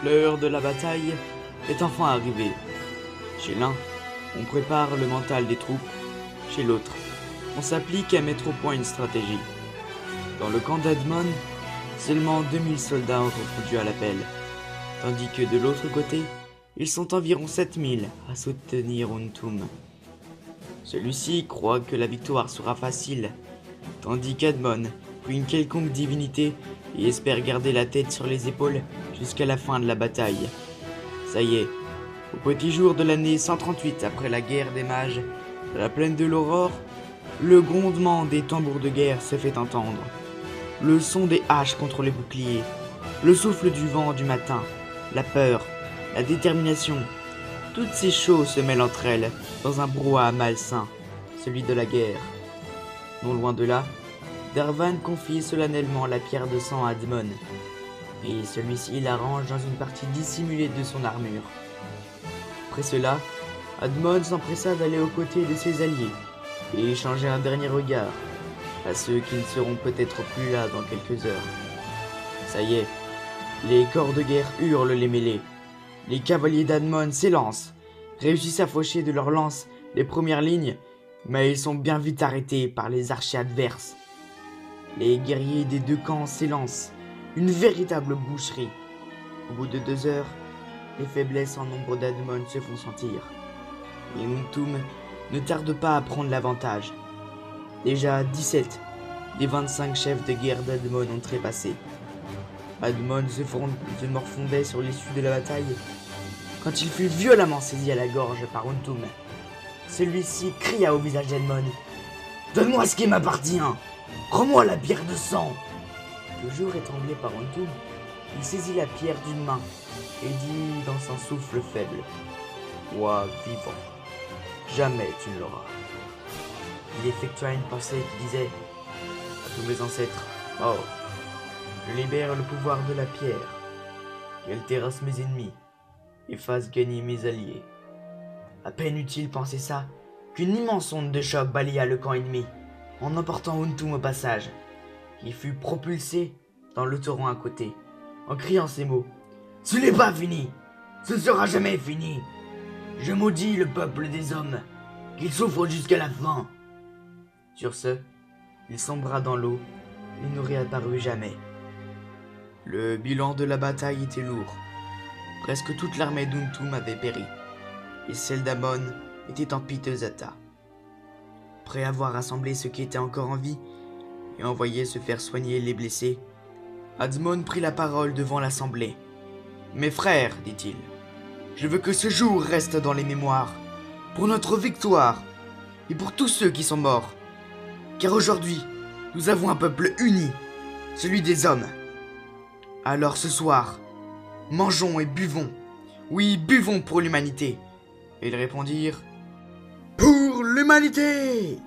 L'heure de la bataille est enfin arrivée. Chez l'un, on prépare le mental des troupes. Chez l'autre, on s'applique à mettre au point une stratégie. Dans le camp d'Admon, seulement 2000 soldats ont répondu à l'appel, tandis que de l'autre côté, ils sont environ 7000 à soutenir Untum. Celui-ci croit que la victoire sera facile, tandis qu'Admon prie une quelconque divinité et espère garder la tête sur les épaules jusqu'à la fin de la bataille. Ça y est, au petit jour de l'année 138 après la guerre des mages, à la plaine de l'Aurore, le grondement des tambours de guerre se fait entendre. Le son des haches contre les boucliers, le souffle du vent du matin, la peur, la détermination, toutes ces choses se mêlent entre elles dans un brouhaha malsain, celui de la guerre. Non loin de là, Darvan confie solennellement la pierre de sang à Admon, et celui-ci la range dans une partie dissimulée de son armure. Après cela, Admon s'empressa d'aller aux côtés de ses alliés et échanger un dernier regard à ceux qui ne seront peut-être plus là dans quelques heures. Ça y est, les corps de guerre hurlent les mêlées. Les cavaliers d'Admon s'élancent, réussissent à faucher de leurs lances les premières lignes, mais ils sont bien vite arrêtés par les archers adverses. Les guerriers des deux camps s'élancent, une véritable boucherie. Au bout de 2 heures, les faiblesses en nombre d'Admon se font sentir. Et Untum ne tarde pas à prendre l'avantage. Déjà 17 des 25 chefs de guerre d'Admon ont trépassé. Admon se morfondait sur l'issue de la bataille quand il fut violemment saisi à la gorge par Untum. Celui-ci cria au visage d'Admon: « Donne-moi ce qui m'appartient! Rends-moi la pierre de sang !» Toujours étranglé par Untum, il saisit la pierre d'une main et dit dans un souffle faible: « Roi vivant, jamais tu ne l'auras. » Il effectua une pensée qui disait: « À tous mes ancêtres morts, je libère le pouvoir de la pierre, qu'elle terrasse mes ennemis et fasse gagner mes alliés. » À peine eut-il pensé ça, qu'une immense onde de choc balaya le camp ennemi, en emportant Untum au passage, qui fut propulsé dans le torrent à côté, en criant ces mots: « Ce n'est pas fini! Ce ne sera jamais fini! Je maudis le peuple des hommes, qu'il souffre jusqu'à la fin !» Sur ce, il sombra dans l'eau et ne réapparut jamais. Le bilan de la bataille était lourd. Presque toute l'armée d'Untum avait péri, et celle d'Amon était en piteux état. Après avoir rassemblé ceux qui étaient encore en vie et envoyé se faire soigner les blessés, Admon prit la parole devant l'assemblée. « Mes frères, dit-il, je veux que ce jour reste dans les mémoires, pour notre victoire et pour tous ceux qui sont morts. Car aujourd'hui, nous avons un peuple uni, celui des hommes. Alors ce soir, mangeons et buvons. Oui, buvons pour l'humanité. » Et ils répondirent: « Pour l'humanité !